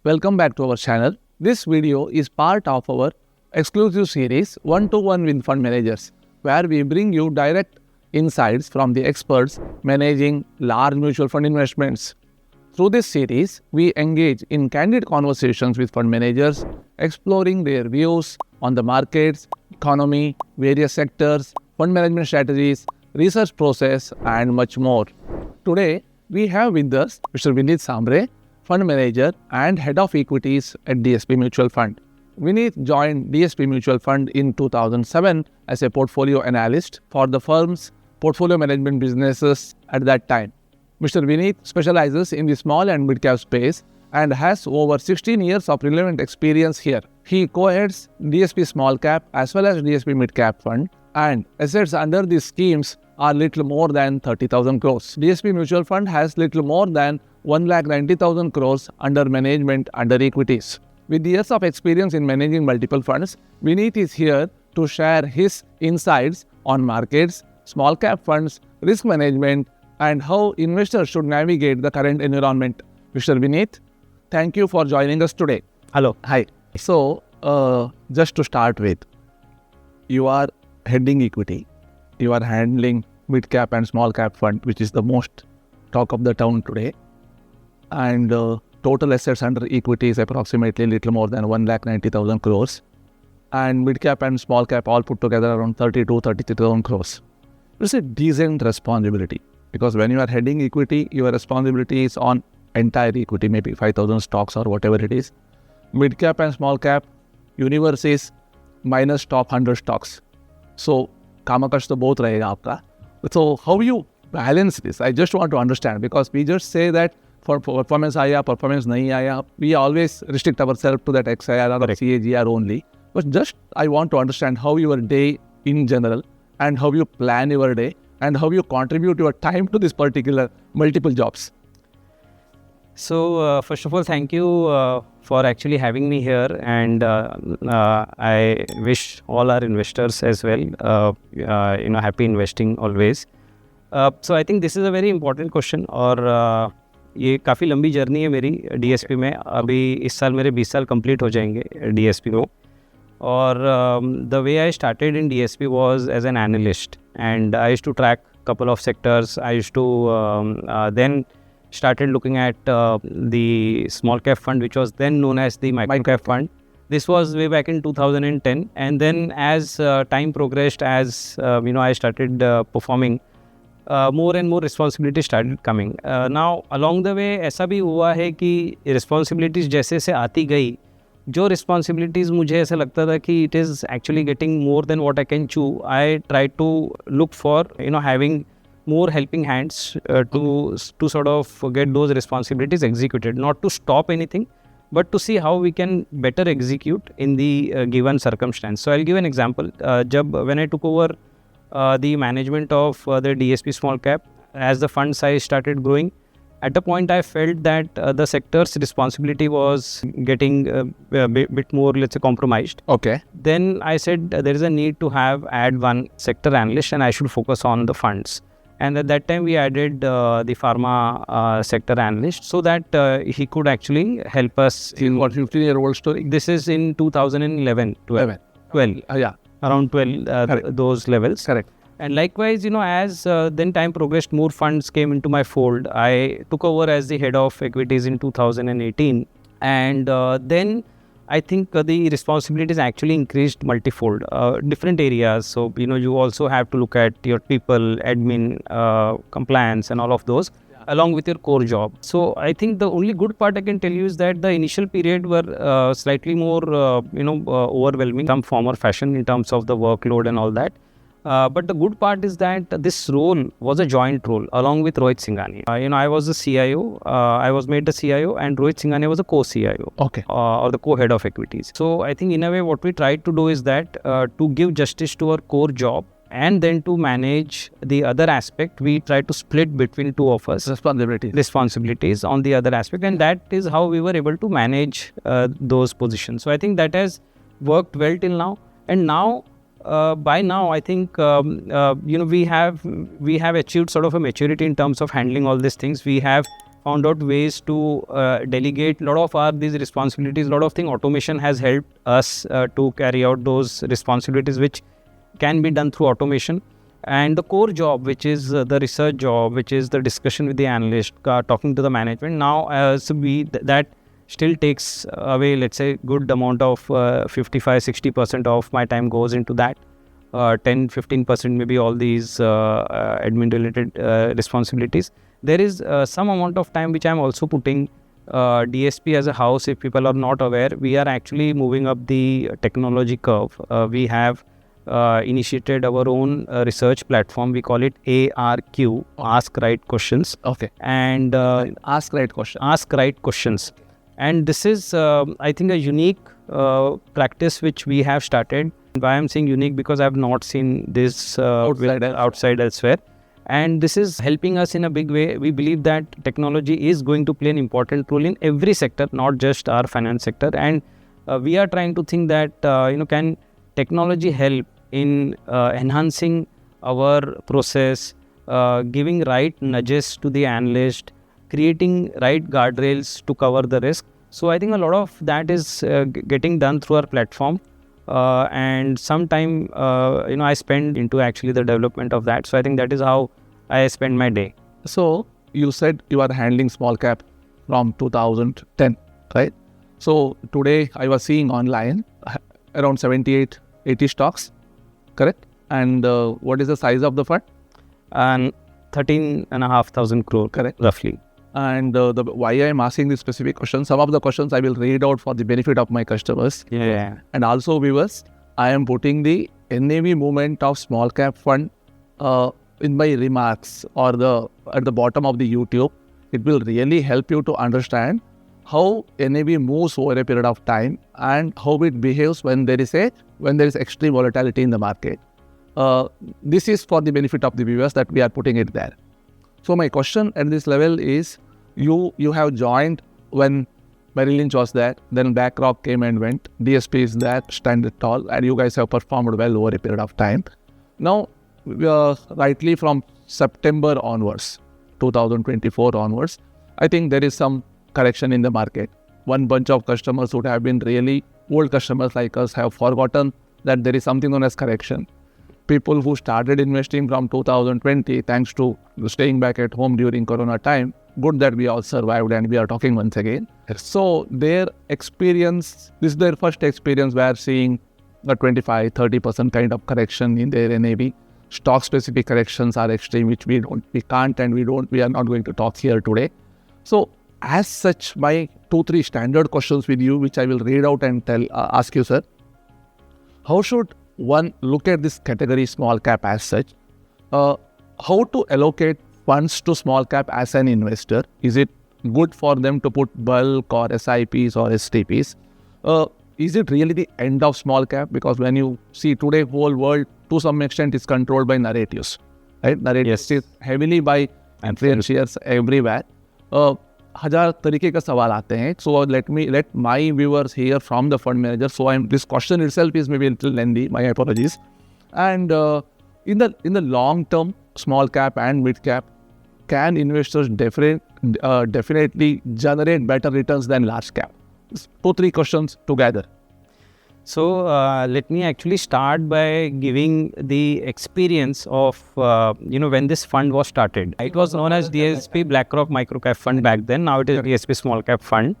Welcome back to our channel. This video is part of our exclusive series 1-to-1 with fund managers, where we bring you direct insights from the experts managing large mutual fund investments. Through this series, we engage in candid conversations with fund managers, exploring their views on the markets, economy, various sectors, fund management strategies, research process, and much more. Today, we have with us Mr. Vinit Sambre, Fund Manager and Head of Equities at DSP Mutual Fund. Vinit joined DSP Mutual Fund in 2007 as a portfolio analyst for the firm's portfolio management businesses at that time. Mr. Vinit specializes in the small and mid-cap space and has over 16 years of relevant experience here. He co-heads DSP Small Cap as well as DSP Mid-Cap Fund, and assets under these schemes are little more than 30,000 crores. DSP Mutual Fund has little more than 1,90,000 crores under management under equities. With years of experience in managing multiple funds, Vinit is here to share his insights on markets, small cap funds, risk management, and how investors should navigate the current environment. Mr. Vinit, thank you for joining us today. Hello. Hi. So, just to start with, you are heading equity. You are handling mid-cap and small-cap fund, which is the most talk of the town today. And total assets under equity is approximately little more than 1,90,000 crores. And mid-cap and small-cap all put together around 33,000 crores. It's a decent responsibility, because when you are heading equity, your responsibility is on entire equity, maybe 5,000 stocks or whatever it is. Mid-cap and small-cap universe is minus top 100 stocks. So, कामकाज तो बहुत रहेगा आपका. So how you balance this? I just want to understand, because we just say that for performance आया, performance नहीं आया, we always restrict ourselves to that XIR or CAGR only. But just I want to understand how your day in general and how you plan your day and how you contribute your time to this particular multiple jobs. So first of all, thank you for actually having me here, and I wish all our investors as well, happy investing always. So I think this is a very important question, और ये काफ़ी लंबी journey है मेरी DSP में. अभी इस साल मेरे 20 साल कंप्लीट हो जाएंगे DSP में. और the way I started in DSP was as an analyst, and I used to track couple of sectors. I used to then started looking at the small cap fund, which was then known as the micro cap fund. This was way back in 2010, and then as time progressed, as I started performing, more and more responsibilities started coming. Now along the way ऐसा भी हुआ है कि responsibilities जैसे से आती गई, जो responsibilities मुझे ऐसा लगता था कि it is actually getting more than what I can chew. I tried to look for having more helping hands to sort of get those responsibilities executed, not to stop anything, but to see how we can better execute in the given circumstance. So I'll give an example. When I took over the management of the DSP small cap, as the fund size started growing, at a point I felt that the sector's responsibility was getting a bit more, let's say, compromised. Okay. Then I said there is a need to add one sector analyst, and I should focus on the funds. And at that time, we added the pharma sector analyst, so that he could actually help us. In what, 15-year-old story? This is in 2011, 12. Yeah. Around 12, those levels. Correct. And likewise, as then time progressed, more funds came into my fold. I took over as the head of equities in 2018. And then I think the responsibilities actually increased multifold, different areas. So, you also have to look at your people, admin, compliance, and all of those, along with your core job. So, I think the only good part I can tell you is that the initial period were slightly more, overwhelming, some form or fashion in terms of the workload and all that. But the good part is that this role was a joint role along with Rohit Singhania. I was the CIO, I was made the CIO, and Rohit Singhania was the co-CIO. Okay. Or the co-head of equities. So I think in a way what we tried to do is that to give justice to our core job, and then to manage the other aspect, we tried to split between two of us responsibilities on the other aspect, and that is how we were able to manage those positions. So I think that has worked well till now, and now by now, I think we have achieved sort of a maturity in terms of handling all these things. We have found out ways to delegate a lot of these responsibilities. A lot of things automation has helped us to carry out those responsibilities, which can be done through automation. And the core job, which is the research job, which is the discussion with the analyst, talking to the management. Now, that still takes away, let's say, good amount of 55-60% of my time goes into that. 10-15% maybe all these admin related responsibilities. There is some amount of time which I am also putting DSP as a house. If people are not aware, we are actually moving up the technology curve. We have initiated our own research platform. We call it ARQ, Ask Right Questions. Okay. And Ask Right Questions. Ask Right Questions. And this is, I think, a unique practice which we have started. Why I'm saying unique? Because I have not seen this outside elsewhere. And this is helping us in a big way. We believe that technology is going to play an important role in every sector, not just our finance sector. And we are trying to think that, can technology help in enhancing our process, giving right nudges to the analyst, creating right guardrails to cover the risk. So I think a lot of that is getting done through our platform. And some time, I spend into actually the development of that. So I think that is how I spend my day. So you said you are handling small cap from 2010, right? So today I was seeing online around 78, 80 stocks, correct? And what is the size of the fund? And 13,500 crore, correct, roughly. And why I am asking this specific question, some of the questions I will read out for the benefit of my customers. Yeah. And also viewers, I am putting the NAV movement of small cap fund in my remarks or at the bottom of the YouTube. It will really help you to understand how NAV moves over a period of time and how it behaves when there is extreme volatility in the market. This is for the benefit of the viewers that we are putting it there. So my question at this level is, you have joined when Merrill Lynch was there, then BlackRock came and went, DSP is there, standard tall, and you guys have performed well over a period of time. Now, rightly from September onwards, 2024 onwards, I think there is some correction in the market. One bunch of customers would have been really old customers like us have forgotten that there is something known as correction. People who started investing from 2020, thanks to staying back at home during Corona time, good that we all survived and we are talking once again. Yes. So their experience, this is their first experience where seeing a 25-30% kind of correction in their NAV. Stock specific corrections are extreme, which we are not going to talk here today. So as such, my 2-3 standard questions with you, which I will read out and ask you, sir. How should one look at this category small cap as such? How to allocate funds to small cap as an investor? Is it good for them to put bulk or SIPs or STPs? Is it really the end of small cap? Because when you see today, whole world to some extent is controlled by narratives, right? Narratives is heavily by financiers everywhere. हजार तरीके का सवाल आते हैं. So let my viewers hear from the fund manager. So this question itself is maybe a little lengthy. My apologies. And in the long term, small cap and mid cap, can investors definitely generate better returns than large cap? 2-3 questions together. So let me actually start by giving the experience of, when this fund was started. It was known as DSP BlackRock Microcap Fund back then. Now it is DSP Small Cap Fund.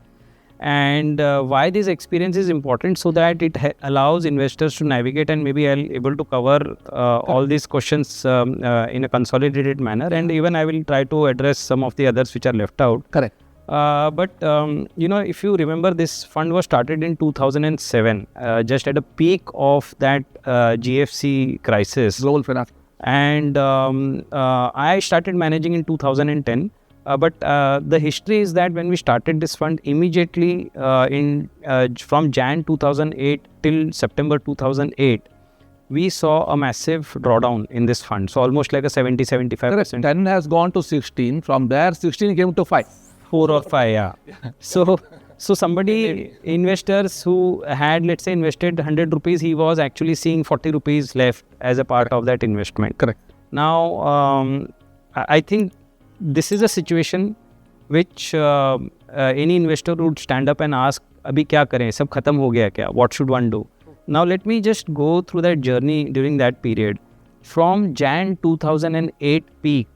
And why this experience is important? So that it allows investors to navigate and maybe I'll able to cover all these questions in a consolidated manner. And even I will try to address some of the others which are left out. Correct. But if you remember, this fund was started in 2007, just at a peak of that GFC crisis. Global finance. And I started managing in 2010. But the history is that when we started this fund, immediately from Jan 2008 till September 2008, we saw a massive drawdown in this fund. So almost like a 70-75%. 10 has gone to 16. From there, 16 came to 5. 4 or 5, yeah. So investors who had, let's say, invested 100 rupees, he was actually seeing 40 rupees left as a part of that investment. Correct. Now, I think this is a situation which any investor would stand up and ask, "Abhi kya kare? Sab khatam ho gaya kya? What should one do?" Now let me just go through that journey during that period. From Jan 2008 peak,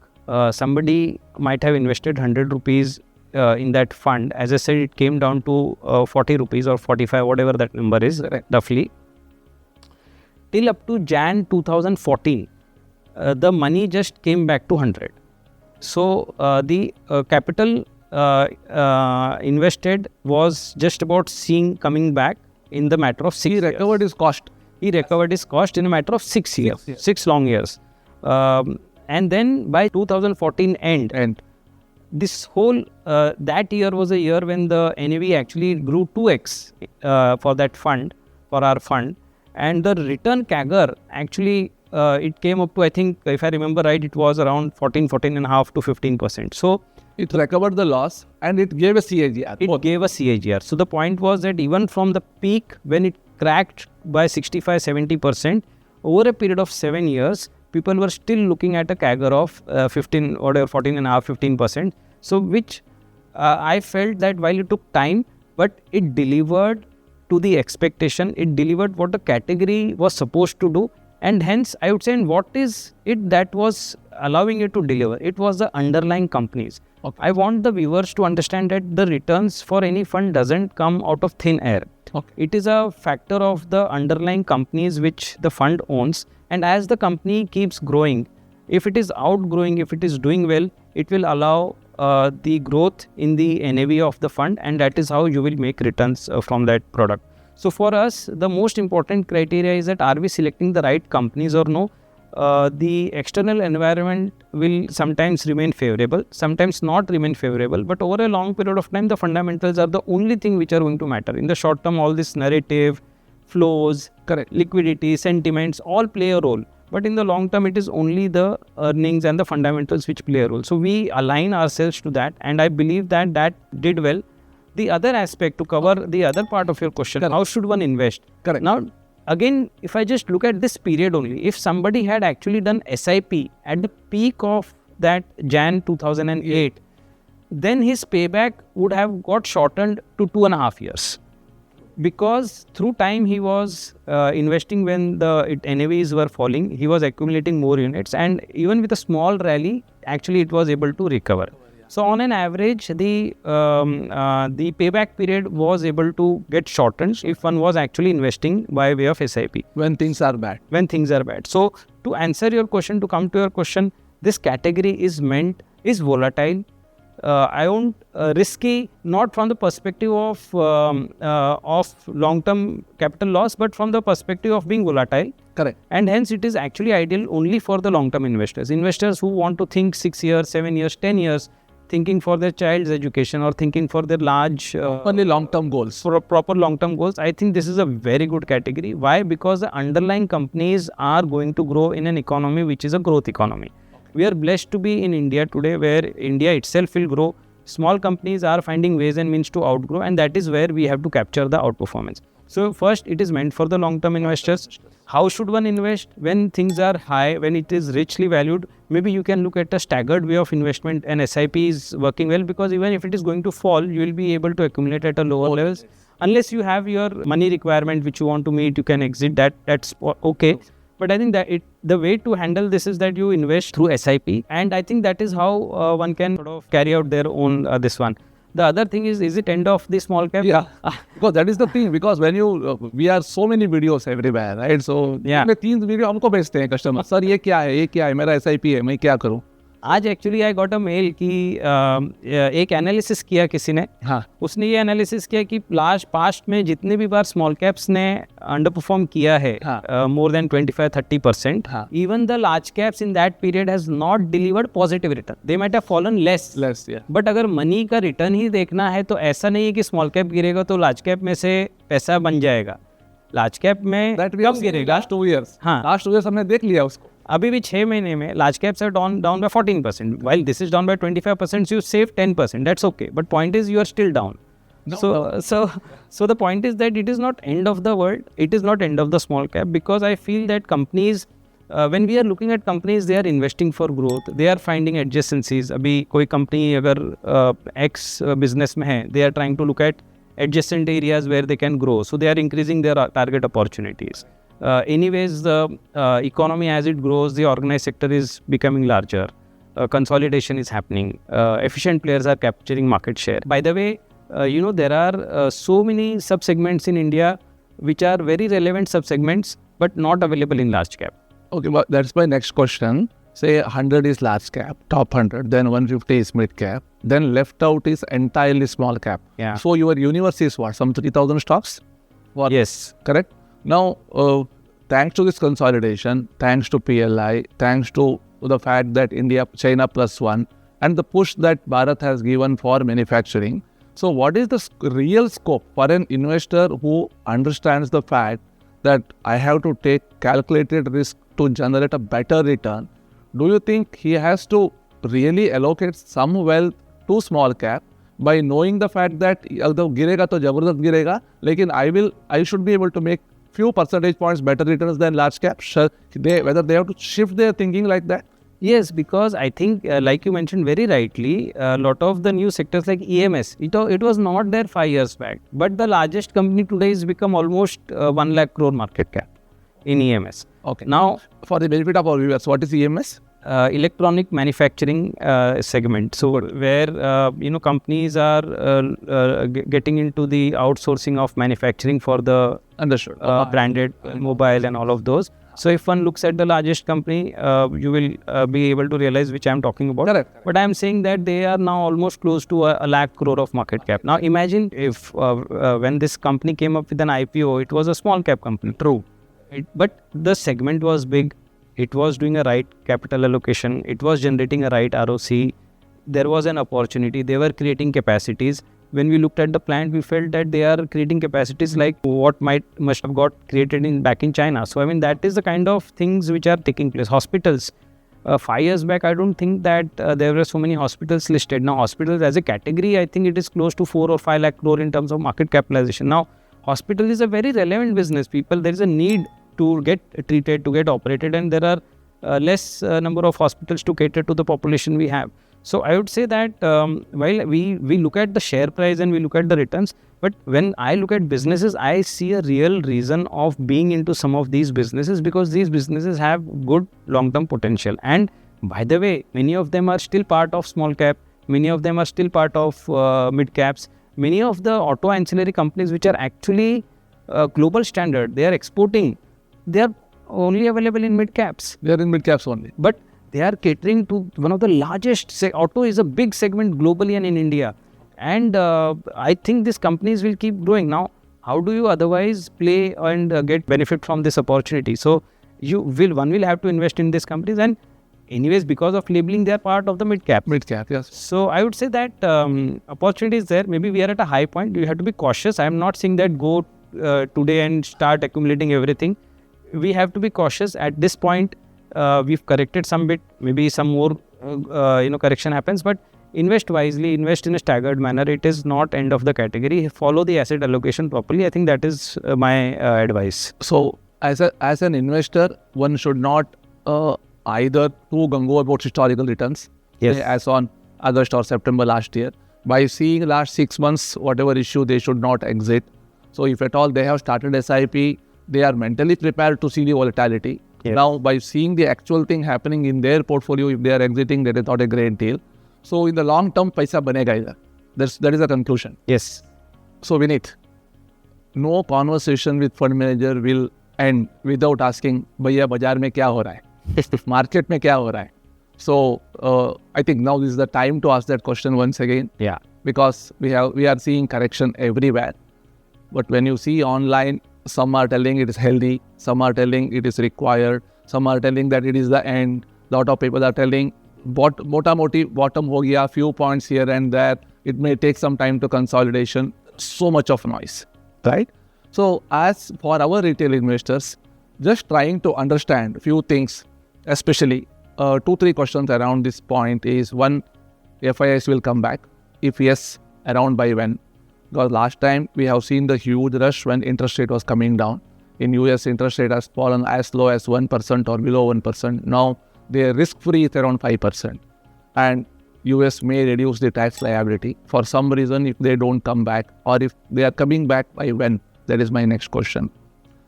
somebody might have invested 100 rupees in that fund. As I said, it came down to 40 rupees or 45, whatever that number is, roughly. Till up to Jan 2014, the money just came back to 100. So the capital invested was just about coming back in the matter of 6 years. He recovered his cost. He recovered his cost in a matter of 6 years, 6 long years. And then by 2014 end, this whole, that year was a year when the NAV actually grew 2x for that fund, for our fund. And the return CAGR actually, it came up to, I think, if I remember right, it was around 14.5 to 15%. So it recovered the loss and it gave a CAGR. It gave a CAGR. So the point was that even from the peak, when it cracked by 65-70%, over a period of 7 years, people were still looking at a CAGR of 14.5-15%. So which I felt that while it took time, but it delivered to the expectation, it delivered what the category was supposed to do. And hence, I would say, and what is it that was allowing it to deliver? It was the underlying companies. Okay. I want the viewers to understand that the returns for any fund doesn't come out of thin air. Okay. It is a factor of the underlying companies which the fund owns. And as the company keeps growing, if it is outgrowing, if it is doing well, it will allow the growth in the NAV of the fund, and that is how you will make returns from that product. So for us, the most important criteria is that are we selecting the right companies or no? The external environment will sometimes remain favorable, sometimes not remain favorable, but over a long period of time, the fundamentals are the only thing which are going to matter. In the short term, all this narrative, flows, correct, liquidity, sentiments, all play a role. But in the long term, it is only the earnings and the fundamentals which play a role. So we align ourselves to that, and I believe that that did well. The other aspect, to cover the other part of your question, correct, how should one invest? Correct. Now, again, if I just look at this period only, if somebody had actually done SIP at the peak of that Jan 2008, then his payback would have got shortened to 2.5 years. Because through time he was investing when the NAVs were falling, he was accumulating more units, and even with a small rally, actually it was able to recover. So on an average, the payback period was able to get shortened if one was actually investing by way of SIP. When things are bad. When things are bad. So to answer your question, to come to your question, this category is volatile. I won't risky, not from the perspective of long-term capital loss, but from the perspective of being volatile. Correct. And hence it is actually ideal only for the long-term investors. Investors who want to think 6 years, 7 years, 10 years, thinking for their child's education or thinking for their large only long-term goals. For proper long-term goals, I think this is a very good category. Why? Because the underlying companies are going to grow in an economy which is a growth economy. We are blessed to be in India today, where India itself will grow. Small companies are finding ways and means to outgrow, and that is where we have to capture the outperformance. So first, it is meant for the long-term investors. How should one invest? When things are high, when it is richly valued, maybe you can look at a staggered way of investment, and SIP is working well, because even if it is going to fall, you will be able to accumulate at a lower levels. Unless you have your money requirement which you want to meet, you can exit that. That's okay. But I think that the way to handle this is that you invest through SIP, and I think that is how one can sort of carry out their own this one. The other thing is it end of the small cap? Yeah, because that is the thing. Because when you we are so many videos everywhere, right? So yeah, 3 video हमको भेजते हैं customer, sir ये क्या है, मेरा SIP है, मैं क्या करूँ? आज actually I got a mail कि एक एनालिसिस किया किसी ने. हाँ. उसने ये एनालिसिस किया कि पास्ट में जितने भी बार स्मॉल कैप्स ने अंडर परफॉर्म किया है, more than 25-30%, even the large caps in that period has not delivered positive return. They might have fallen less. But अगर मनी का रिटर्न ही देखना है तो ऐसा नहीं है कि स्मॉल कैप गिरेगा तो लार्ज कैप में से पैसा बन जाएगा. लार्ज कैप में कम गिरेगा. Last 2 years. हाँ, लास्ट 2 years हमने देख लिया उसको. अभी भी 6 महीने में large caps are down by 14%, while this is down by 25%, so you save 10%. That's okay. But point is you are still down. So the point is that it is not end of the world. It is not end of the small cap, because I feel that companies when we are looking at companies, they are investing for growth. They are finding adjacencies. अभी कोई company अगर X business में है, they are trying to look at adjacent areas where they can grow. So they are increasing their target opportunities. Anyways, the economy as it grows, the organized sector is becoming larger. Consolidation is happening. Efficient players are capturing market share. By the way, there are so many sub-segments in India which are very relevant sub-segments but not available in large cap. Okay, but that's my next question. Say 100 is large cap, top 100, then 150 is mid cap, then left out is entirely small cap. Yeah. So your universe is what, some 3,000 stocks? What? Yes. Correct? Now, thanks to this consolidation, thanks to PLI, thanks to the fact that India, China +1, and the push that Bharat has given for manufacturing. So what is the real scope for an investor who understands the fact that I have to take calculated risk to generate a better return? Do you think he has to really allocate some wealth to small cap by knowing the fact that अगर गिरेगा तो जबरदस्त गिरेगा, लेकिन I should be able to make few percentage points better returns than large cap? Whether they have to shift their thinking like that? Yes, because I think, like you mentioned very rightly, a lot of the new sectors like EMS, it was not there 5 years back. But the largest company today has become almost 1 lakh crore market cap in EMS. Okay. Now, for the benefit of our viewers, what is EMS? Electronic manufacturing segment. So where companies are getting into the outsourcing of manufacturing for the Understood. branded mobile and all of those. So if one looks at the largest company, you will be able to realize which I am talking about. Correct. But I am saying that they are now almost close to a lakh crore of market cap. Now imagine if when this company came up with an IPO, it was a small cap company. True. But the segment was big. It was doing a right capital allocation. It was generating a right ROC. There was an opportunity. They were creating capacities. When we looked at the plant, we felt that they are creating capacities like what must have got created back in China. So, I mean, that is the kind of things which are taking place. Hospitals. 5 years back, I don't think that there were so many hospitals listed. Now, hospitals as a category, I think it is close to 4 or 5 lakh crore in terms of market capitalization. Now, hospital is a very relevant business. There is a need to get treated, to get operated, and there are less number of hospitals to cater to the population we have. So I would say that while we look at the share price and we look at the returns, but when I look at businesses, I see a real reason of being into some of these businesses because these businesses have good long-term potential. And by the way, many of them are still part of small cap, many of them are still part of mid caps, many of the auto ancillary companies which are actually global standard, they are exporting. They are only available in mid caps. They are in mid caps only. But they are catering to one of the largest. Auto is a big segment globally and in India. And I think these companies will keep growing. Now, how do you otherwise play and get benefit from this opportunity? So, one will have to invest in these companies. And anyways, because of labeling, they are part of the mid cap. Mid cap, yes. So, I would say that opportunity is there. Maybe we are at a high point. You have to be cautious. I am not saying that go today and start accumulating everything. We have to be cautious. At this point, we've corrected some bit. Maybe some more, correction happens. But invest wisely. Invest in a staggered manner. It is not end of the category. Follow the asset allocation properly. I think that is my advice. So, as an investor, one should not either too gung-ho about historical returns. Yes. As on August or September last year. By seeing last 6 months, whatever issue, they should not exit. So, if at all they have started SIP, they are mentally prepared to see the volatility. Yes. Now, by seeing the actual thing happening in their portfolio, if they are exiting, that is not a great deal. So, in the long term, paisa banega either. That is a conclusion. Yes. So, Vinit, no conversation with fund manager will end without asking, "Bhaiya, bazaar mein kya ho raha hai? Market mein kya ho raha hai?" So, I think now is the time to ask that question once again. Yeah. Because we are seeing correction everywhere. But when you see online, some are telling it is healthy, some are telling it is required, some are telling that it is the end. Lot of people are telling mota-moti bottom ho gaya, few points here and there. It may take some time to consolidation. So much of noise, right? So as for our retail investors, just trying to understand few things, especially 2-3 questions around this point is: one, FIIs will come back. If yes, around by when? Because last time we have seen the huge rush when interest rate was coming down. In US, interest rate has fallen as low as 1% or below 1%. Now, their risk-free is around 5%. And US may reduce the tax liability for some reason if they don't come back, or if they are coming back, by when? That is my next question.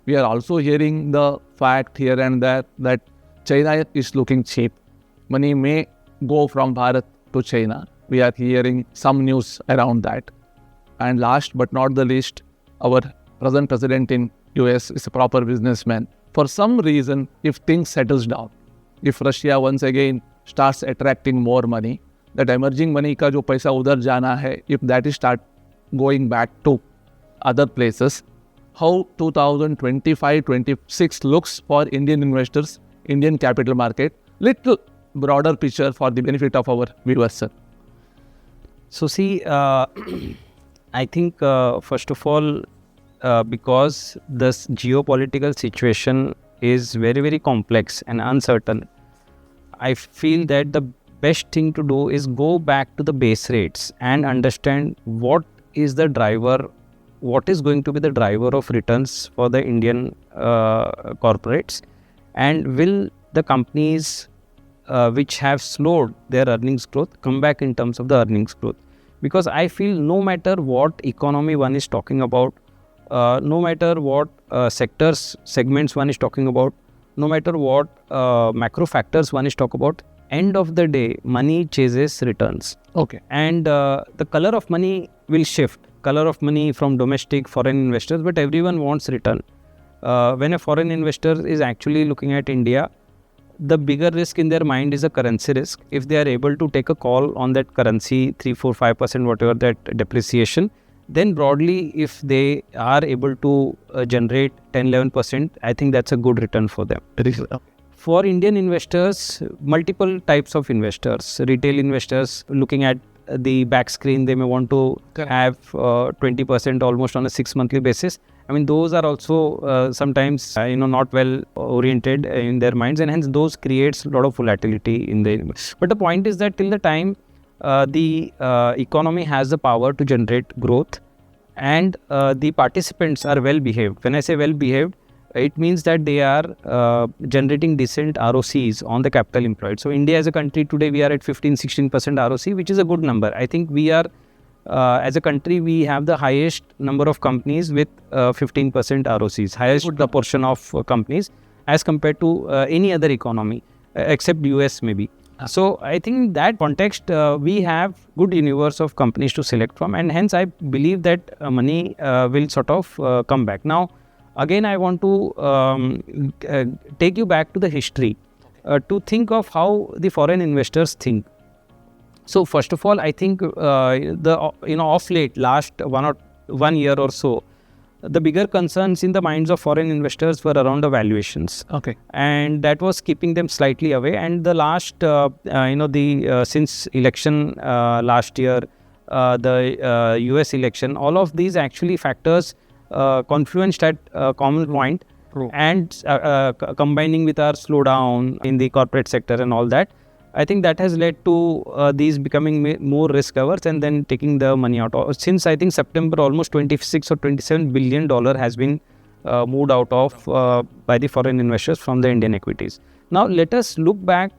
We are also hearing the fact here and there that China is looking cheap. Money may go from Bharat to China. We are hearing some news around that. And last but not the least, our present president in US is a proper businessman. For some reason, if things settles down, if Russia once again starts attracting more money, that emerging money का जो पैसा उधर जाना है, if that is start going back to other places, how 2025-26 looks for Indian investors, Indian capital market, little broader picture for the benefit of our viewers, sir. So see, I think first of all, because this geopolitical situation is very, very complex and uncertain, I feel that the best thing to do is go back to the base rates and understand what is the driver, what is going to be the driver of returns for the Indian corporates, and will the companies which have slowed their earnings growth come back in terms of the earnings growth. Because I feel no matter what economy one is talking about, no matter what segments one is talking about, no matter what macro factors one is talking about, end of the day, money chases returns. Okay. And the color of money will shift. Color of money from domestic, foreign investors, but everyone wants return. When a foreign investor is actually looking at India, the bigger risk in their mind is a currency risk. If they are able to take a call on that currency, 3, 4, 5%, whatever that depreciation, then broadly, if they are able to generate 10, 11%, I think that's a good return for them. For Indian investors, multiple types of investors, retail investors looking at the back screen, they may want to have 20% almost on a 6-monthly basis. I mean, those are also sometimes, not well oriented in their minds, and hence those creates a lot of volatility in the. But the point is that till the time the economy has the power to generate growth, and the participants are well behaved. When I say well behaved, it means that they are generating decent ROCs on the capital employed. So India as a country today, we are at 15-16% ROC, which is a good number. I think we are, as a country, we have the highest number of companies with 15% ROCs, highest proportion of companies as compared to any other economy, except US maybe. So I think in that context, we have good universe of companies to select from, and hence I believe that money will sort of come back. Now, again, I want to take you back to the history to think of how the foreign investors think. So first of all, I think of late, last 1 year or so, the bigger concerns in the minds of foreign investors were around the valuations. Okay. And that was keeping them slightly away. And the last, since election last year, the US election, all of these actually factors confluenced at a common point. True. And combining with our slowdown in the corporate sector and all that, I think that has led to these becoming more risk averse and then taking the money out. Since I think September, almost 26 or 27 billion dollar has been moved out of by the foreign investors from the Indian equities. Now let us look back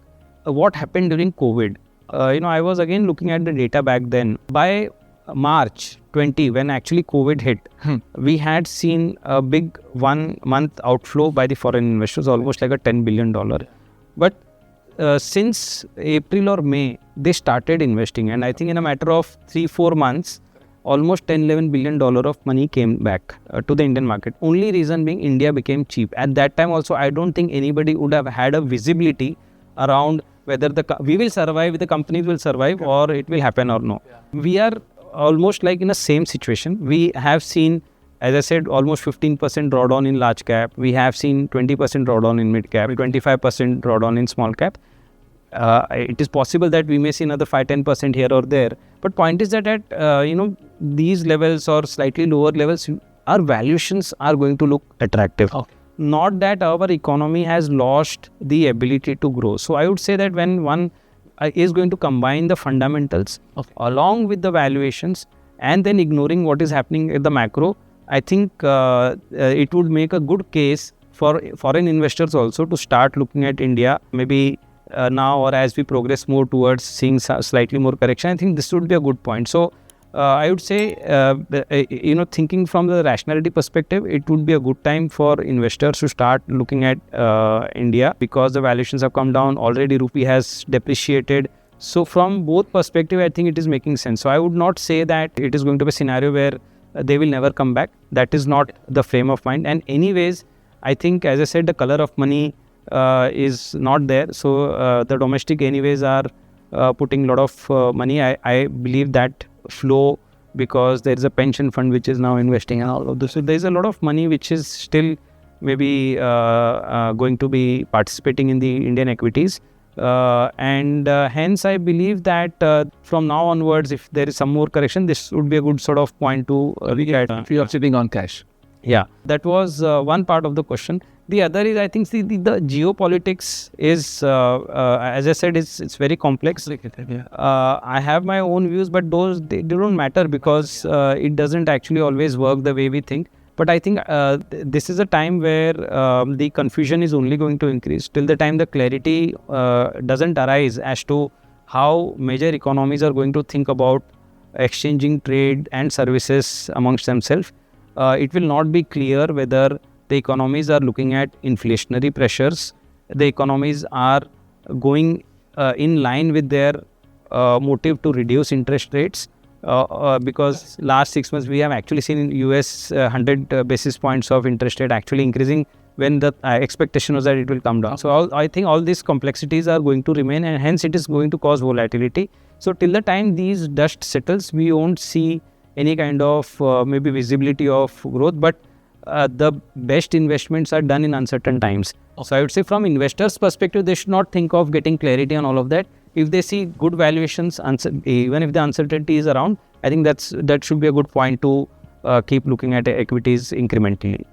what happened during COVID. I was again looking at the data back then. By March 20, when actually COVID hit, we had seen a big 1 month outflow by the foreign investors, almost like a $10 billion. But since April or May, they started investing, and I think in a matter of 3-4 months, almost $10-11 billion of money came back to the Indian market. Only reason being India became cheap. At that time also, I don't think anybody would have had a visibility around whether we will survive, the companies will survive, or it will happen or no. We are almost like in the same situation. We have seen, as I said, almost 15% drawdown in large cap. We have seen 20% drawdown in mid cap, 25% drawdown in small cap. It is possible that we may see another 5-10% here or there. But point is that at these levels or slightly lower levels, our valuations are going to look attractive. Okay. Not that our economy has lost the ability to grow. So I would say that when one is going to combine the fundamentals along with the valuations and then ignoring what is happening at the macro, I think it would make a good case for foreign investors also to start looking at India, maybe now or as we progress more towards seeing slightly more correction. I think this would be a good point. So I would say, thinking from the rationality perspective, it would be a good time for investors to start looking at India, because the valuations have come down. Already rupee has depreciated. So from both perspective, I think it is making sense. So I would not say that it is going to be a scenario where they will never come back. That is not the frame of mind. And anyways, I think, as I said, the color of money is not there. So the domestic anyways are putting a lot of money. I believe that flow, because there is a pension fund which is now investing in all of this. So there is a lot of money which is still maybe going to be participating in the Indian equities. And hence I believe that from now onwards, if there is some more correction, this would be a good sort of point to look at. If you are sitting on cash. Yeah, that was one part of the question. The other is, I think, the geopolitics is, as I said, it's very complex. I have my own views, but they don't matter, because it doesn't actually always work the way we think. But I think this is a time where the confusion is only going to increase till the time the clarity doesn't arise as to how major economies are going to think about exchanging trade and services amongst themselves. It will not be clear whether the economies are looking at inflationary pressures, the economies are going in line with their motive to reduce interest rates, because last 6 months we have actually seen in US 100 basis points of interest rate actually increasing when the expectation was that it will come down. So I think all these complexities are going to remain, and hence it is going to cause volatility. So till the time these dust settles, we won't see any kind of maybe visibility of growth, but the best investments are done in uncertain times. So I would say, from investors' perspective, they should not think of getting clarity on all of that. If they see good valuations, even if the uncertainty is around, I think that should be a good point to keep looking at equities incrementally.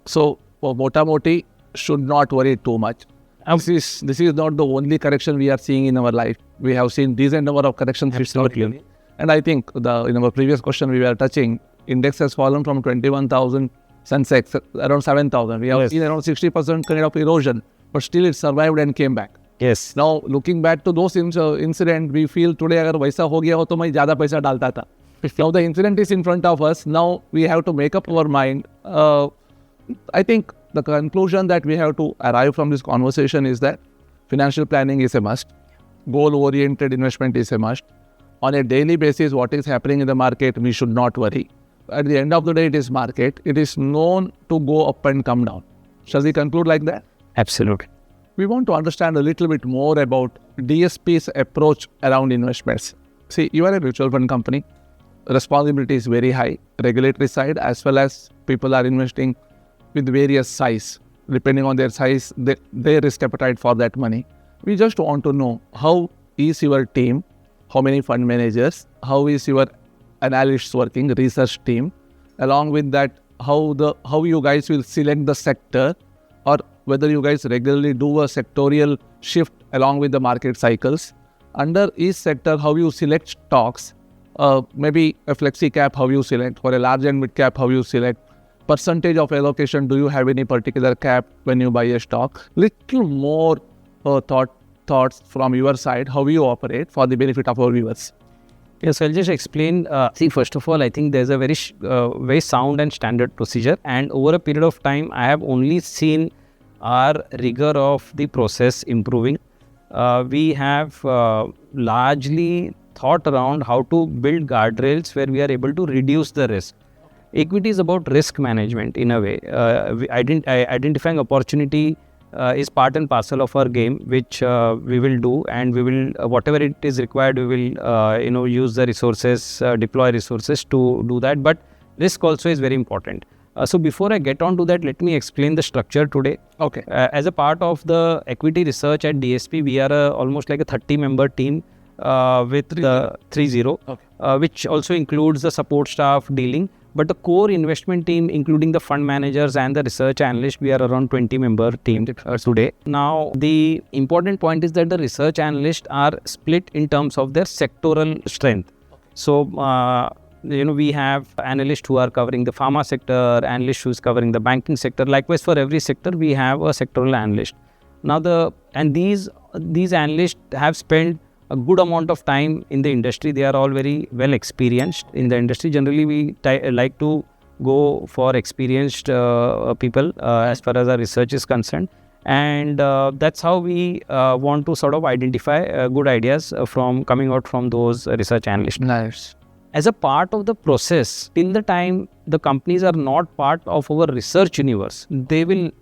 So Mota Moti should not worry too much. This is not the only correction we are seeing in our life. We have seen decent number of corrections historically. And I think in our previous question we were touching, index has fallen from 21,000 Sensex around 7,000. We have seen around 60% kind of erosion, but still it survived and came back. Yes. Now looking back to those incident, we feel today अगर वैसा हो गया हो तो मैं ज़्यादा पैसा डालता था. Now the incident is in front of us. Now we have to make up our mind. I think the conclusion that we have to arrive from this conversation is that financial planning is a must. Goal-oriented investment is a must. On a daily basis, what is happening in the market, we should not worry. At the end of the day, it is market. It is known to go up and come down. Shall we conclude like that? Absolutely. We want to understand a little bit more about DSP's approach around investments. See, you are a mutual fund company. Responsibility is very high, regulatory side, as well as people are investing with various size. Depending on their size, their risk appetite for that money. We just want to know, how is your team, how many fund managers, how is your analysts working, research team, along with that, how you guys will select the sector, or whether you guys regularly do a sectorial shift along with the market cycles. Under each sector, how you select stocks, maybe a flexi cap, how you select, for a large and mid cap, how you select, percentage of allocation, do you have any particular cap when you buy a stock? Little more thoughts from your side, how you operate for the benefit of our viewers. Yes, I'll just explain. See, first of all, I think there's a very sound and standard procedure, and over a period of time, I have only seen our rigor of the process improving. We have largely thought around how to build guardrails where we are able to reduce the risk. Equity is about risk management in a way. Identifying opportunity is part and parcel of our game, which we will do, and we will whatever it is required, we will use the resources, deploy resources to do that. But risk also is very important. So before I get on to that, let me explain the structure today. Okay. As a part of the equity research at DSP, we are almost like a 30-member team with 30, okay. Which also includes the support staff dealing. But the core investment team, including the fund managers and the research analysts, we are around 20-member team today. Now, the important point is that the research analysts are split in terms of their sectoral strength. So, we have analysts who are covering the pharma sector, analysts who is covering the banking sector. Likewise, for every sector, we have a sectoral analyst. Now, these analysts have spent a good amount of time in the industry. They are all very well experienced in the industry. Generally, we like to go for experienced people as far as our research is concerned. And that's how we want to sort of identify good ideas coming out from those research analysts. Nice. As a part of the process, till the time the companies are not part of our research universe, they will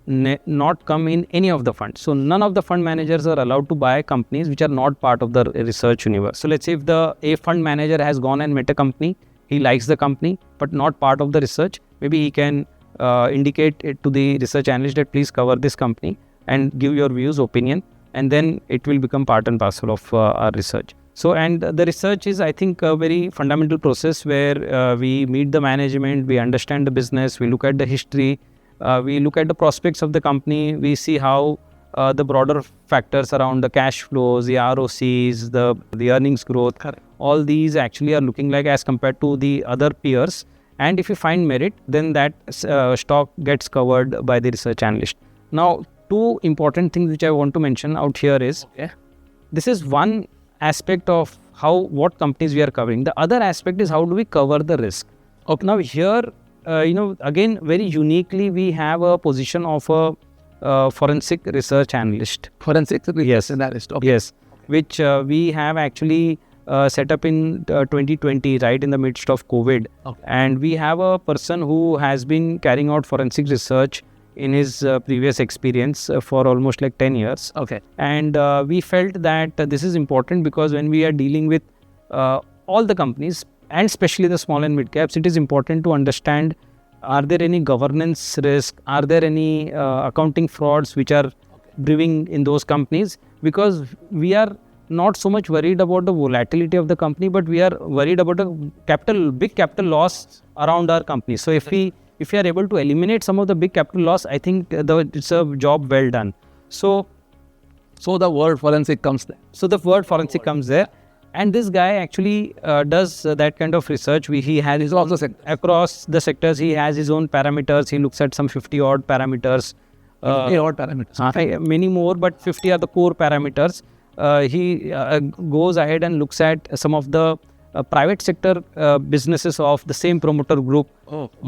not come in any of the funds. So none of the fund managers are allowed to buy companies which are not part of the research universe. So let's say if a fund manager has gone and met a company, he likes the company but not part of the research, maybe he can indicate it to the research analyst that please cover this company and give your views, opinion, and then it will become part and parcel of our research. So, and the research is, I think, a very fundamental process where we meet the management, we understand the business, we look at the history, we look at the prospects of the company, we see how the broader factors around the cash flows, the ROCs, the earnings growth, correct, all these actually are looking like as compared to the other peers. And if you find merit, then that stock gets covered by the research analyst. Now, two important things which I want to mention out here is, this is one aspect of what companies we are covering. The other aspect is how do we cover the risk. Okay. Now here, again, very uniquely, we have a position of a forensic research analyst. Forensic research analyst. Okay. Yes, which we have actually set up in 2020, right in the midst of COVID. Okay. And we have a person who has been carrying out forensic research in his previous experience for almost like 10 years. Okay. And we felt that this is important because when we are dealing with all the companies and especially the small and mid caps, it is important to understand, are there any governance risk, are there any accounting frauds which are brewing in those companies, because we are not so much worried about the volatility of the company, but we are worried about a big capital loss around our company. So if we are able to eliminate some of the big capital loss, I think it's a job well done. So the word forensic comes there. So the word forensic comes there. And this guy actually does that kind of research. He has his own, across the sectors, he has his own parameters. He looks at some 50 odd parameters. 50 odd parameters. Many more, but 50 are the core parameters. He goes ahead and looks at some of the private sector businesses of the same promoter group.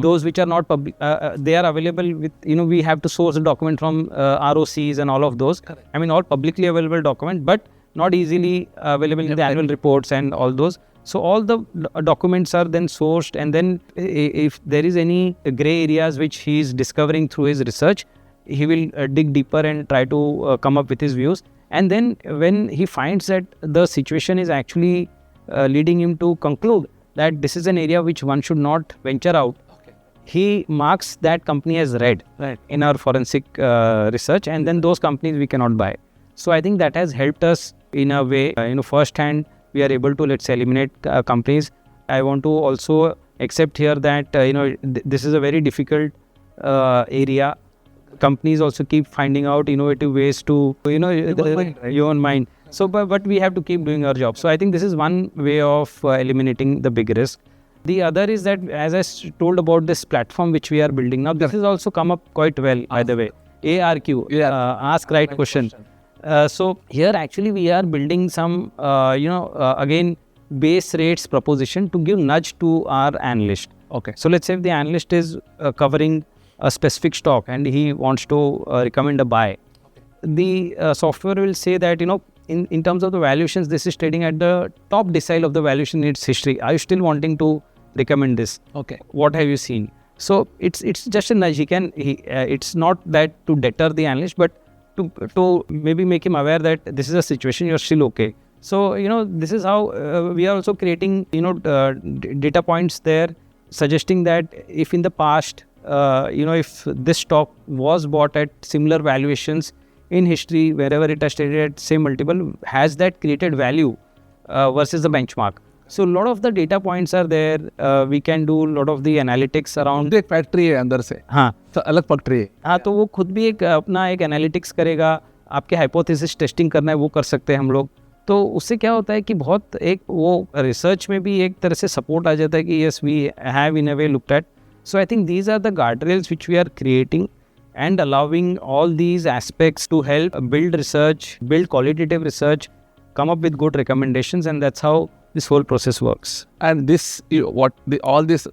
Those which are not public, they are available with, we have to source a document from ROCs and all of those. Correct. I mean, all publicly available document, but not easily available in the annual reports and all those. So all the documents are then sourced, and then if there is any gray areas which he is discovering through his research, he will dig deeper and try to come up with his views. And then when he finds that the situation is actually leading him to conclude that this is an area which one should not venture out, he marks that company as red in our forensic research, and then those companies we cannot buy. So I think that has helped us in a way, first hand, we are able to, let's say, eliminate companies. I want to also accept here that, this is a very difficult area. Companies also keep finding out innovative ways to, your own mind. So, but we have to keep doing our job. So I think this is one way of eliminating the big risk. The other is that, as I told about this platform which we are building now, this has also come up quite well, by the way. ARQ, ask right question. So here actually we are building some, again, base rates proposition to give nudge to our analyst. Okay. So let's say if the analyst is covering a specific stock and he wants to recommend a buy, the software will say that, in terms of the valuations, this is trading at the top decile of the valuation in its history. Are you still wanting to recommend this? Okay. What have you seen? So it's just a nudge. It's not that to deter the analyst, but to maybe make him aware that this is a situation, you're still okay. So, this is how we are also creating, data points there, suggesting that if in the past, if this stock was bought at similar valuations in history, wherever it has traded at same multiple, has that created value versus the benchmark? So a lot of the data points are there. We can do a lot of the analytics around. एक factory है अंदर से, हाँ, तो अलग factory है. हाँ, तो वो खुद भी अपना एक एनालिटिक्स करेगा. आपके हाइपोथेसिस टेस्टिंग करना है वो कर सकते हैं हम लोग. तो उससे क्या होता है कि बहुत एक वो रिसर्च में भी एक तरह से सपोर्ट आ जाता है कि yes we have in a way looked at. So I think these are the guardrails which we are creating and allowing all these aspects to help build research, build qualitative research, come up with good recommendations, and that's how this whole process works. And all these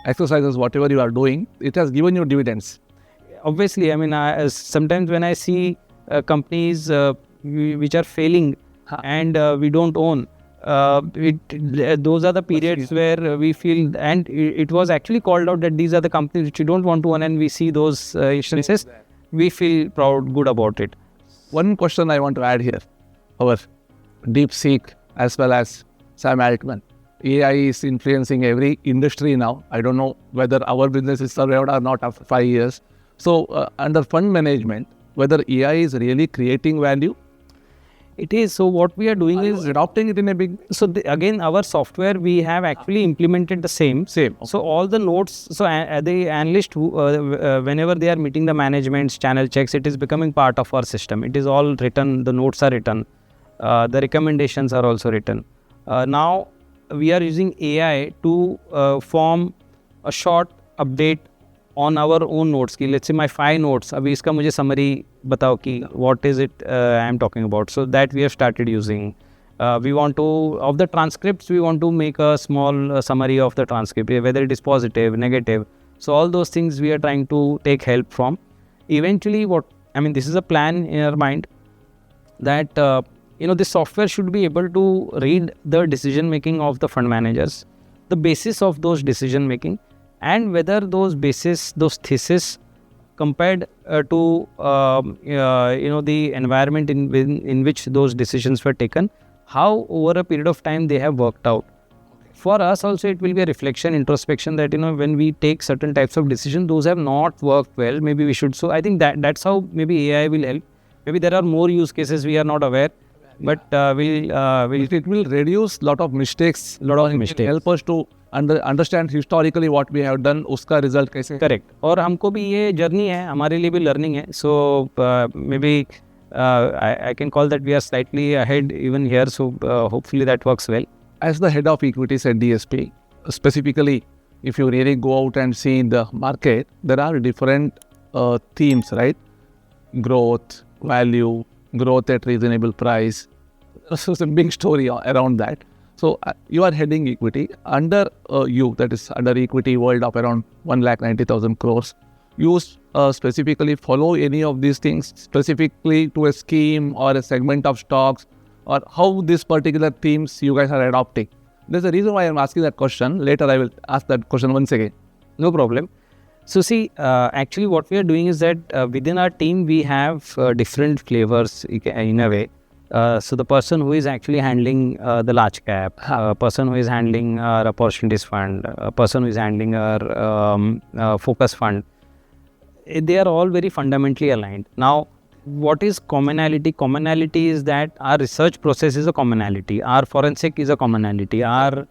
exercises, whatever you are doing, it has given you dividends. Obviously, I mean, sometimes when I see companies which are failing and we don't own, those are the periods where we feel, and it was actually called out that these are the companies which you don't want to own, and we see those instances, we feel proud, good about it. One question I want to add here, our DeepSeek as well as Sam Altman. AI is influencing every industry now. I don't know whether our business is survived or not after 5 years. So under fund management, whether AI is really creating value? It is. So what we are doing is adopting it in a big. So again, our software, we have actually implemented the same. Okay. So all the notes. So the analyst, whenever they are meeting the management's channel checks, it is becoming part of our system. It is all written. The notes are written. The recommendations are also written. Now we are using AI to form a short update on our own notes. Ki, let's say my 5 notes. Abhi iska mujhe summary batao ki what is it I am talking about. So that we have started using. We want to, of the transcripts, we want to make a small summary of the transcript, whether it is positive, negative. So all those things we are trying to take help from. Eventually, this is a plan in our mind that this software should be able to read the decision making of the fund managers, the basis of those decision making, and whether those thesis compared to the environment in which those decisions were taken, how over a period of time they have worked out. For us also, it will be a reflection, introspection that when we take certain types of decisions, those have not worked well. Maybe we should. So I think that's how maybe AI will help. Maybe there are more use cases we are not aware, but it will reduce lot of mistakes. Help us to understand historically what we have done, uska result kaise. Correct. और हमको भी ये journey है, हमारे लिए भी learning है. So maybe I can call that we are slightly ahead even here. So hopefully that works well. As the head of equities at DSP, specifically, if you really go out and see in the market, there are different themes, right? Growth, value, growth at reasonable price. So it's a big story around that. So you are heading equity under you, that is under equity world of around 1,90,000 crores. You specifically follow any of these things specifically to a scheme or a segment of stocks, or how these particular themes you guys are adopting? There's a reason why I'm asking that question. Later I will ask that question once again. No problem. So see, actually what we are doing is that within our team we have different flavors in a way. So the person who is actually handling the large cap, person who is handling our opportunities fund, a person who is handling our focus fund, they are all very fundamentally aligned. Now, what is commonality? Commonality is that our research process is a commonality, our forensic is a commonality, our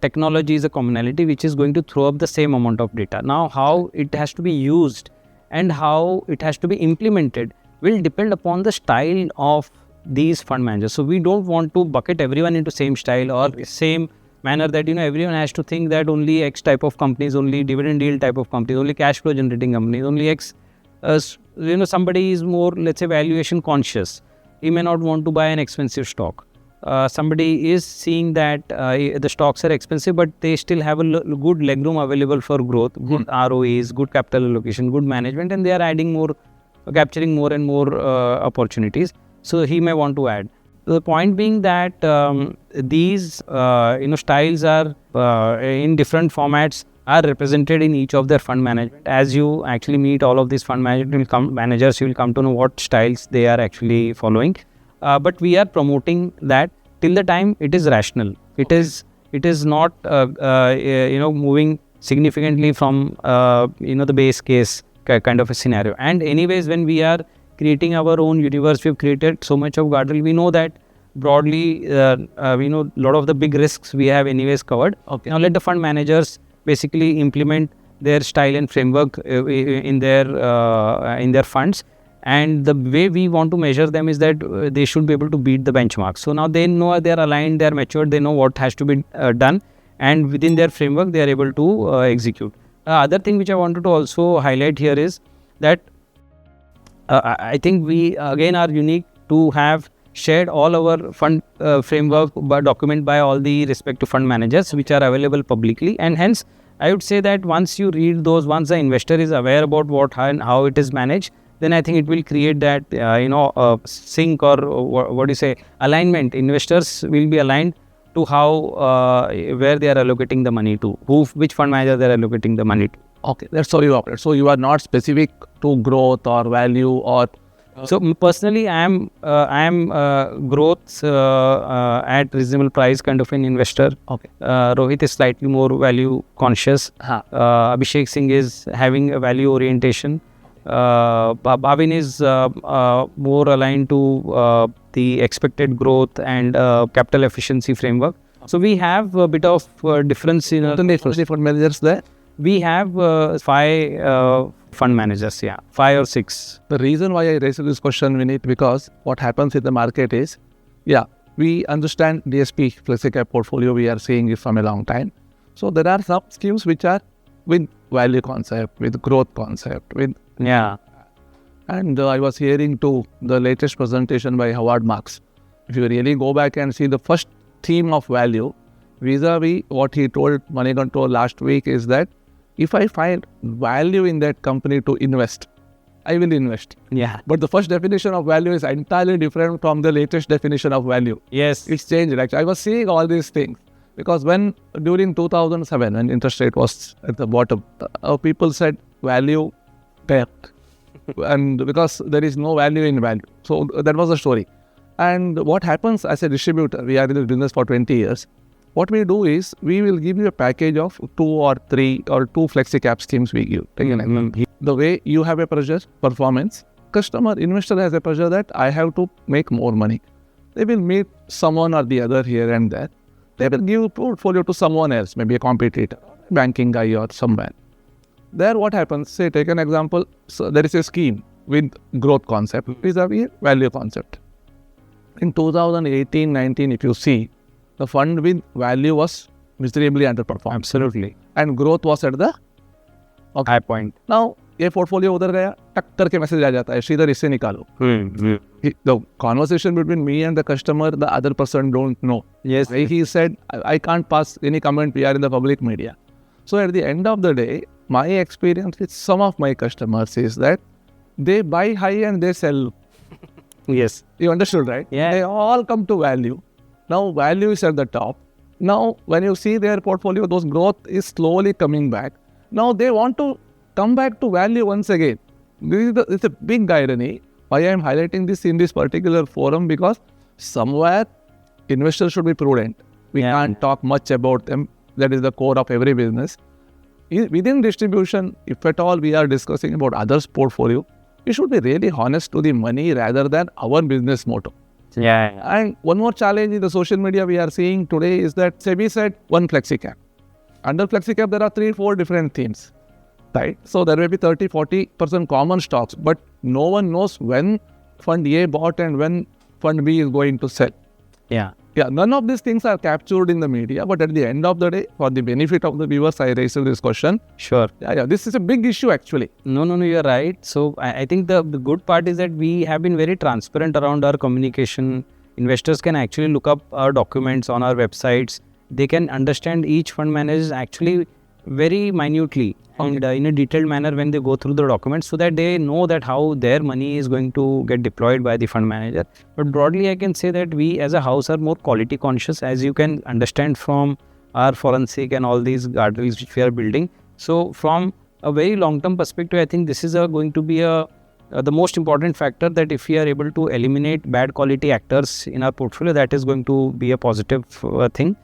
technology is a commonality which is going to throw up the same amount of data. Now, how it has to be used and how it has to be implemented will depend upon the style of these fund managers. So we don't want to bucket everyone into same style or same manner that everyone has to think that only X type of companies, only dividend yield type of companies, only cash flow generating companies, only X. Somebody is more, let's say, valuation conscious. He may not want to buy an expensive stock. Somebody is seeing that the stocks are expensive, but they still have a good legroom available for growth, good ROEs, good capital allocation, good management, and they are adding more, capturing more and more opportunities. So he may want to add. The point being that these styles are in different formats are represented in each of their fund management. As you actually meet all of these fund managers, you will come to know what styles they are actually following. But we are promoting that till the time it is rational. It is not moving significantly from the base case kind of a scenario. And anyways, when we are creating our own universe, we've created so much of guardrail. We know that broadly, we know a lot of the big risks we have anyways covered. Okay. Now let the fund managers basically implement their style and framework in their funds, And the way we want to measure them is that they should be able to beat the benchmark. So now they know they are aligned, they are matured, they know what has to be done, and within their framework they are able to execute. Other thing which I wanted to also highlight here is that I think we again are unique to have shared all our fund framework document by all the respective fund managers, which are available publicly, and hence I would say that once you read those, once the investor is aware about what and how it is managed, then I think it will create that sync or what do you say, alignment. Investors will be aligned to how where they are allocating the money to, which fund manager they are allocating the money to. Okay, that's how you operate. So you are not specific to growth or value or. So personally, I am growth at reasonable price kind of an investor. Okay. Rohit is slightly more value conscious. Abhishek Singh is having a value orientation. Bhavin is more aligned to the expected growth and capital efficiency framework. So we have a bit of difference in fund managers there. We have 5 fund managers, 5 or 6. The reason why I raised this question, Vinit, because what happens in the market is, we understand DSP FlexiCap portfolio, we are seeing it from a long time. So there are some schemes which are with value concept, with growth concept, with. And I was hearing to the latest presentation by Howard Marks. If you really go back and see the first theme of value, vis-a-vis what he told Money Control last week is that if I find value in that company to invest, I will invest. But the first definition of value is entirely different from the latest definition of value. Yes. It's changed. Actually, I was seeing all these things because when during 2007, when interest rate was at the bottom, people said value debt. And because there is no value in value. So that was the story. And what happens as a distributor, we are in this business for 20 years. What we do is, we will give you a package of 2 or 3 or 2 FlexiCap schemes we give. The way you have a pressure, performance, investor has a pressure that I have to make more money. They will meet someone or the other here and there. They will give a portfolio to someone else, maybe a competitor, banking guy or somewhere. There what happens, say take an example, so there is a scheme with growth concept vis-a-vis value concept. In 2018-19, if you see, the fund with value was miserably underperformed. Absolutely. And growth was at the high point. Now, ये portfolio उधर गया, टक करके message आ जाता है, श्रीधर इससे निकालो. The conversation between me and the customer, the other person don't know. Yes. He said, I can't pass any comment, we are in the public media. So at the end of the day, my experience with some of my customers is that they buy high and they sell. Yes. You understood, right? Yeah. They all come to value. Now value is at the top. Now when you see their portfolio, those growth is slowly coming back. Now they want to come back to value once again. It's a big irony why I am highlighting this in this particular forum, because somewhere investors should be prudent. We can't talk much about them. That is the core of every business. Within distribution, if at all we are discussing about others' portfolio, we should be really honest to the money rather than our business motto. And one more challenge in the social media we are seeing today is that SEBI said one FlexiCap. Under FlexiCap, there are 3-4 different themes, right? So there may be 30-40% common stocks, but no one knows when fund A bought and when fund B is going to sell. None of these things are captured in the media, but at the end of the day, for the benefit of the viewers, I raised this question. Sure. This is a big issue actually. No, you're right. So I think the good part is that we have been very transparent around our communication. Investors can actually look up our documents on our websites. They can understand each fund manager actually very minutely and in a detailed manner when they go through the documents, so that they know that how their money is going to get deployed by the fund manager. But broadly, I can say that we as a house are more quality conscious, as you can understand from our forensic and all these guardrails which we are building. So from a very long-term perspective, I think this is going to be the most important factor, that if we are able to eliminate bad quality actors in our portfolio, that is going to be a positive thing.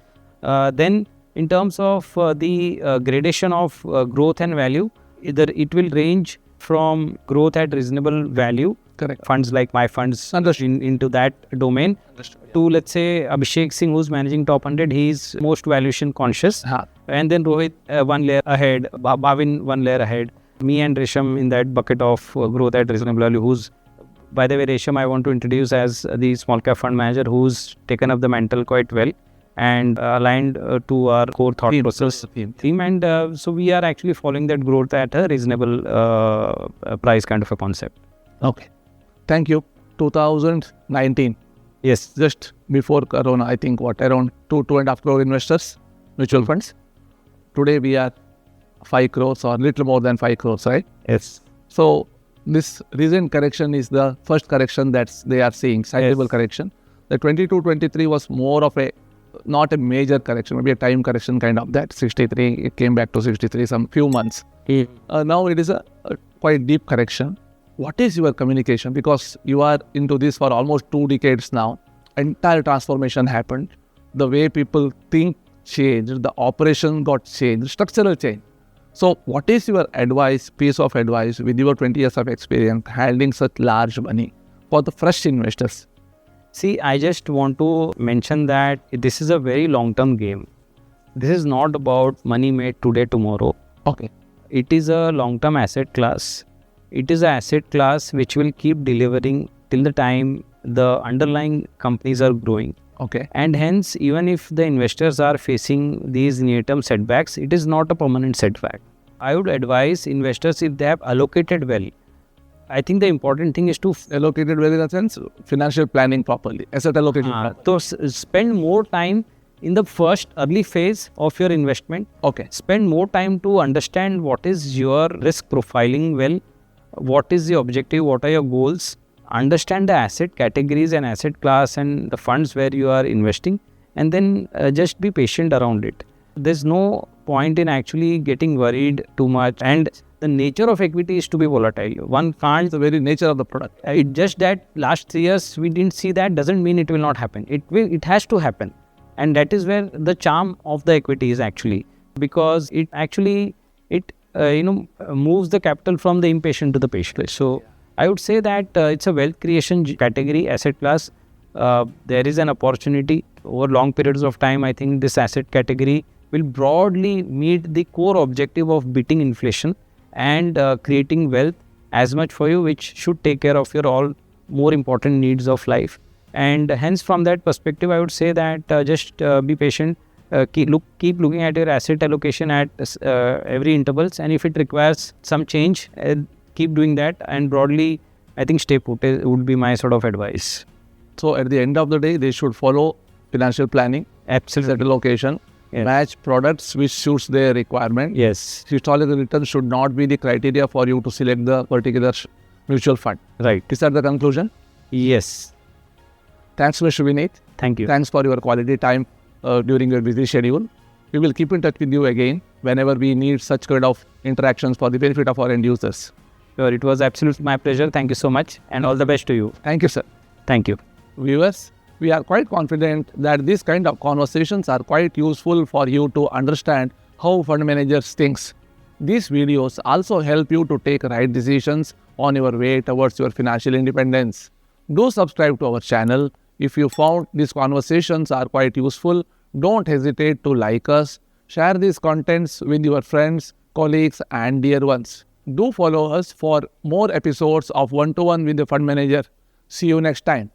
Then in terms of the gradation of growth and value, either it will range from growth at reasonable value, correct, funds like my funds into that domain, to let's say Abhishek Singh, who's managing top 100, he's most valuation conscious. And then Rohit one layer ahead, Bhavin one layer ahead, me and Risham in that bucket of growth at reasonable value, who's by the way, Resham, I want to introduce as the small cap fund manager who's taken up the mantle quite well and aligned to our core thought process theme. And so we are actually following that growth at a reasonable price kind of a concept. Okay. Thank you. 2019. Yes. Just before Corona, I think around 2.5 crore investors, mutual funds. Today we are 5 crores or little more than 5 crores, right? Yes. So this recent correction is the first correction that they are seeing, sizable correction. The 22-23 was more of not a major correction, maybe a time correction kind of that. 63, it came back to 63 some few months. Now it is a quite deep correction. What is your communication? Because you are into this for almost 2 decades now. Entire transformation happened. The way people think changed, the operation got changed, structural change. So what is your piece of advice with your 20 years of experience handling such large money for the fresh investors? See, I just want to mention that this is a very long-term game. This is not about money made today, tomorrow. Okay. It is a long-term asset class. It is an asset class which will keep delivering till the time the underlying companies are growing. Okay. And hence, even if the investors are facing these near-term setbacks, it is not a permanent setback. I would advise investors, if they have allocated well, I think the important thing is to allocated well in a sense, financial planning properly, asset allocation. So spend more time in the first early phase of your investment. Okay. Spend more time to understand what is your risk profiling well, what is the objective, what are your goals, understand the asset categories and asset class and the funds where you are investing, and then just be patient around it. There's no point in actually getting worried too much, and the nature of equity is to be volatile. One can't, the very nature of the product. It's just that last 3 years we didn't see that doesn't mean it will not happen. It has to happen, and that is where the charm of the equity is actually, because it actually moves the capital from the impatient to the patient. So I would say that it's a wealth creation category, asset class. There is an opportunity over long periods of time. I think this asset category will broadly meet the core objective of beating inflation and creating wealth as much for you, which should take care of your all more important needs of life. And hence, from that perspective, I would say that just be patient. Keep looking at your asset allocation at every intervals, and if it requires some change, keep doing that. And broadly, I think stay put would be my sort of advice. So at the end of the day, they should follow financial planning, absolutely, asset allocation, match products which suits their requirement. Yes. Historical return should not be the criteria for you to select the particular mutual fund. Right. Is that the conclusion? Yes. Thanks, Mr. Vinit. Thank you. Thanks for your quality time during your busy schedule. We will keep in touch with you again whenever we need such kind of interactions for the benefit of our end users. Sure, it was absolutely my pleasure. Thank you so much, and all the best to you. Thank you, sir. Thank you. Viewers, we are quite confident that this kind of conversations are quite useful for you to understand how fund managers think. These videos also help you to take right decisions on your way towards your financial independence. Do subscribe to our channel. If you found these conversations are quite useful, don't hesitate to like us, share these contents with your friends, colleagues and dear ones. Do follow us for more episodes of One-to-One with the Fund Manager. See you next time.